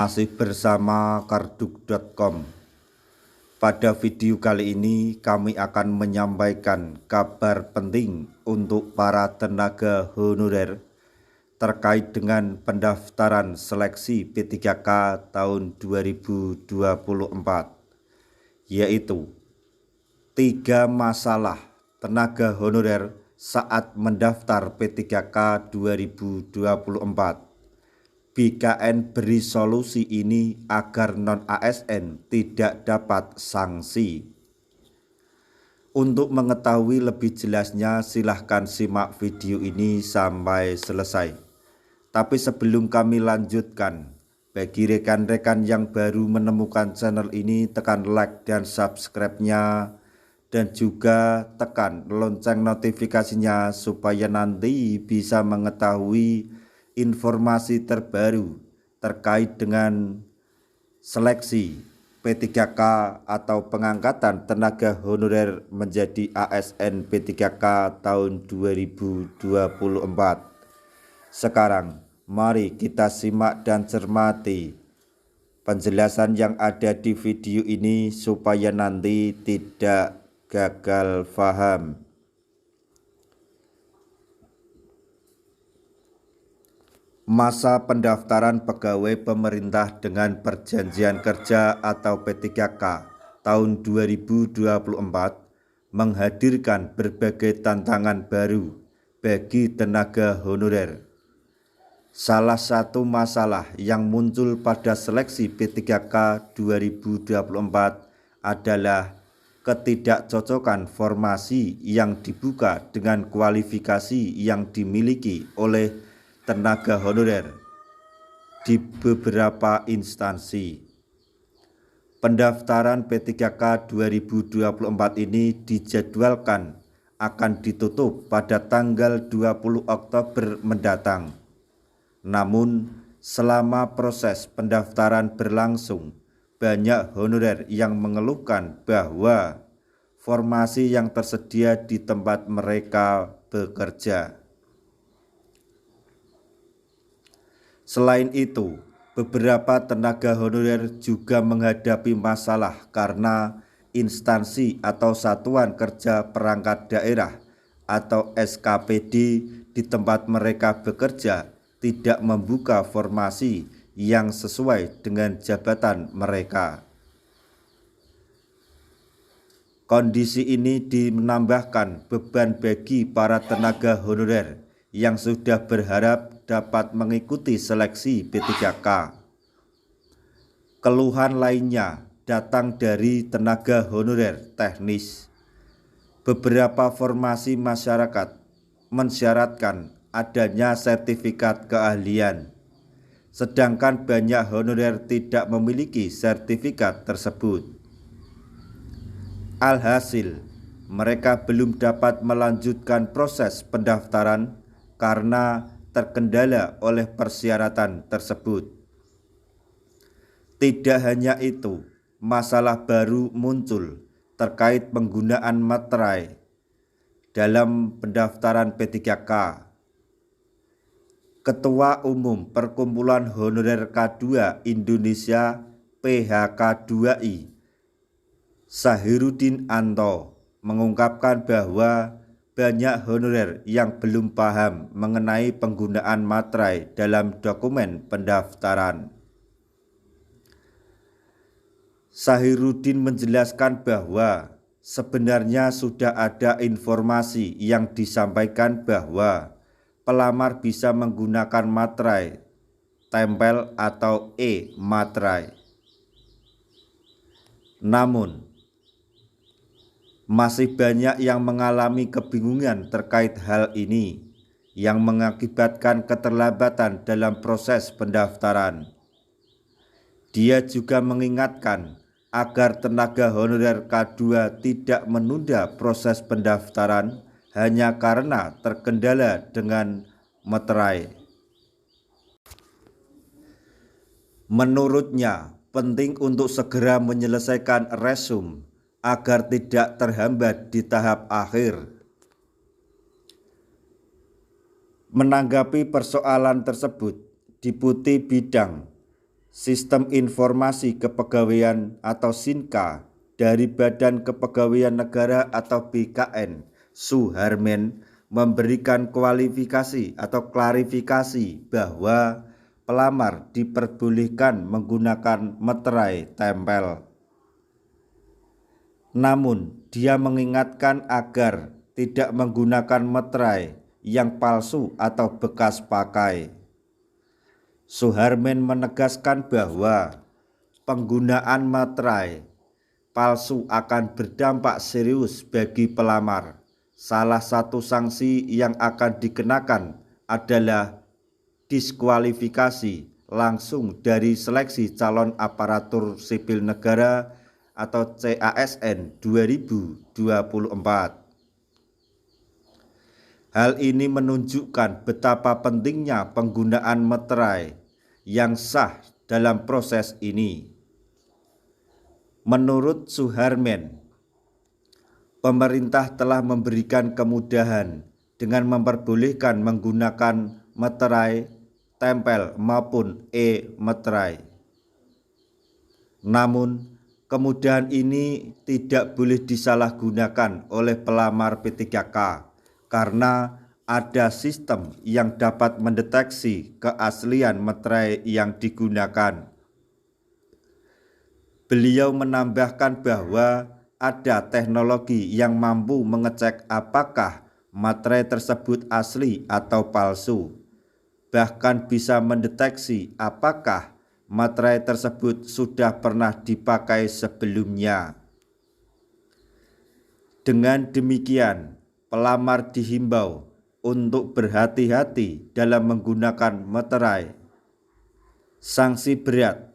Masih bersama karduk.com. Pada video kali ini kami akan menyampaikan kabar penting untuk para tenaga honorer terkait dengan pendaftaran seleksi P3K tahun 2024, yaitu 3 masalah tenaga honorer saat mendaftar P3K 2024. BKN beri solusi ini agar non-ASN tidak dapat sanksi. Untuk mengetahui lebih jelasnya silahkan simak video ini sampai selesai. Tapi sebelum kami lanjutkan, bagi rekan-rekan yang baru menemukan channel ini, tekan like dan subscribe-nya, dan juga tekan lonceng notifikasinya supaya nanti bisa mengetahui informasi terbaru terkait dengan seleksi P3K atau pengangkatan tenaga honorer menjadi ASN P3K tahun 2024. Sekarang mari kita simak dan cermati penjelasan yang ada di video ini supaya nanti tidak gagal paham. Masa pendaftaran pegawai pemerintah dengan perjanjian kerja atau P3K tahun 2024 menghadirkan berbagai tantangan baru bagi tenaga honorer. Salah satu masalah yang muncul pada seleksi P3K 2024 adalah ketidakcocokan formasi yang dibuka dengan kualifikasi yang dimiliki oleh tenaga honorer di beberapa instansi. Pendaftaran P3K 2024 ini dijadwalkan akan ditutup pada tanggal 20 Oktober mendatang. Namun, selama proses pendaftaran berlangsung, banyak honorer yang mengeluhkan bahwa formasi yang tersedia di tempat mereka bekerja. Selain itu, beberapa tenaga honorer juga menghadapi masalah karena instansi atau satuan kerja perangkat daerah atau SKPD di tempat mereka bekerja tidak membuka formasi yang sesuai dengan jabatan mereka. Kondisi ini menambahkan beban bagi para tenaga honorer yang sudah berharap dapat mengikuti seleksi P3K. Keluhan lainnya datang dari tenaga honorer teknis. Beberapa formasi masyarakat mensyaratkan adanya sertifikat keahlian, sedangkan banyak honorer tidak memiliki sertifikat tersebut. Alhasil, mereka belum dapat melanjutkan proses pendaftaran karena terkendala oleh persyaratan tersebut. Tidak hanya itu, masalah baru muncul terkait penggunaan materai dalam pendaftaran P3K. Ketua Umum Perkumpulan Honorer K2 Indonesia PHK2I, Sahiruddin Anto, mengungkapkan bahwa banyak honorer yang belum paham mengenai penggunaan materai dalam dokumen pendaftaran. Sahiruddin menjelaskan bahwa sebenarnya sudah ada informasi yang disampaikan bahwa pelamar bisa menggunakan materai tempel atau e-materai. Namun, masih banyak yang mengalami kebingungan terkait hal ini yang mengakibatkan keterlambatan dalam proses pendaftaran. Dia juga mengingatkan agar tenaga honorer K2 tidak menunda proses pendaftaran hanya karena terkendala dengan materai. Menurutnya, penting untuk segera menyelesaikan resume agar tidak terhambat di tahap akhir. Menanggapi persoalan tersebut, Deputi Bidang Sistem Informasi Kepegawaian atau SINKA dari Badan Kepegawaian Negara atau BKN, Suharmen, memberikan kualifikasi atau klarifikasi bahwa pelamar diperbolehkan menggunakan meterai tempel. Namun, dia mengingatkan agar tidak menggunakan meterai yang palsu atau bekas pakai. Suharmen menegaskan bahwa penggunaan materai palsu akan berdampak serius bagi pelamar. Salah satu sanksi yang akan dikenakan adalah diskualifikasi langsung dari seleksi calon aparatur sipil negara atau CASN 2024. Hal ini menunjukkan betapa pentingnya penggunaan meterai yang sah dalam proses ini. Menurut Suharmen, pemerintah telah memberikan kemudahan dengan memperbolehkan menggunakan meterai tempel maupun e-meterai. Namun, kemudahan ini tidak boleh disalahgunakan oleh pelamar P3K karena ada sistem yang dapat mendeteksi keaslian meterai yang digunakan. Beliau menambahkan bahwa ada teknologi yang mampu mengecek apakah materai tersebut asli atau palsu, bahkan bisa mendeteksi apakah materai tersebut sudah pernah dipakai sebelumnya. Dengan demikian, pelamar dihimbau untuk berhati-hati dalam menggunakan meterai. Sanksi berat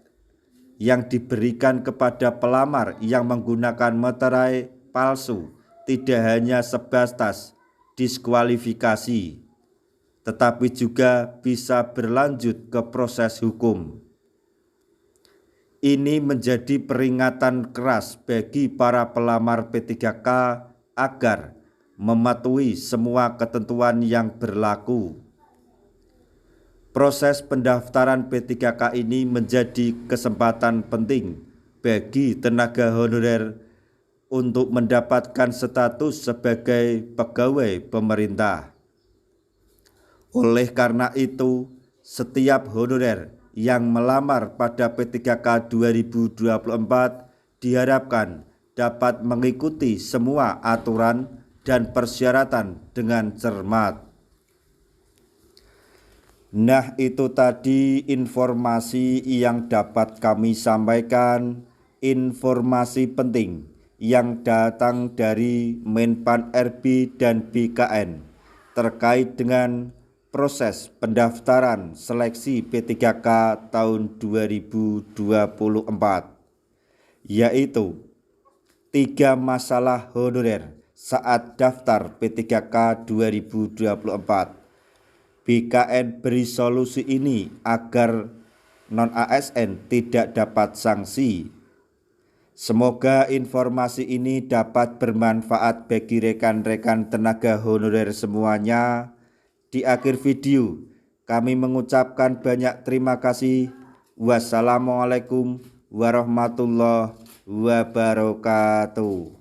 yang diberikan kepada pelamar yang menggunakan meterai palsu tidak hanya sebatas diskualifikasi, tetapi juga bisa berlanjut ke proses hukum. Ini menjadi peringatan keras bagi para pelamar P3K agar mematuhi semua ketentuan yang berlaku. Proses pendaftaran P3K ini menjadi kesempatan penting bagi tenaga honorer untuk mendapatkan status sebagai pegawai pemerintah. Oleh karena itu, setiap honorer yang melamar pada P3K 2024 diharapkan dapat mengikuti semua aturan dan persyaratan dengan cermat. Nah, itu tadi informasi yang dapat kami sampaikan, informasi penting yang datang dari Menpan RB dan BKN terkait dengan proses pendaftaran seleksi P3K tahun 2024, yaitu 3 masalah honorer saat daftar P3K 2024. BKN beri solusi ini agar non-ASN tidak dapat sanksi. Semoga informasi ini dapat bermanfaat bagi rekan-rekan tenaga honorer semuanya. Di akhir video, kami mengucapkan banyak terima kasih. Wassalamualaikum warahmatullahi wabarakatuh.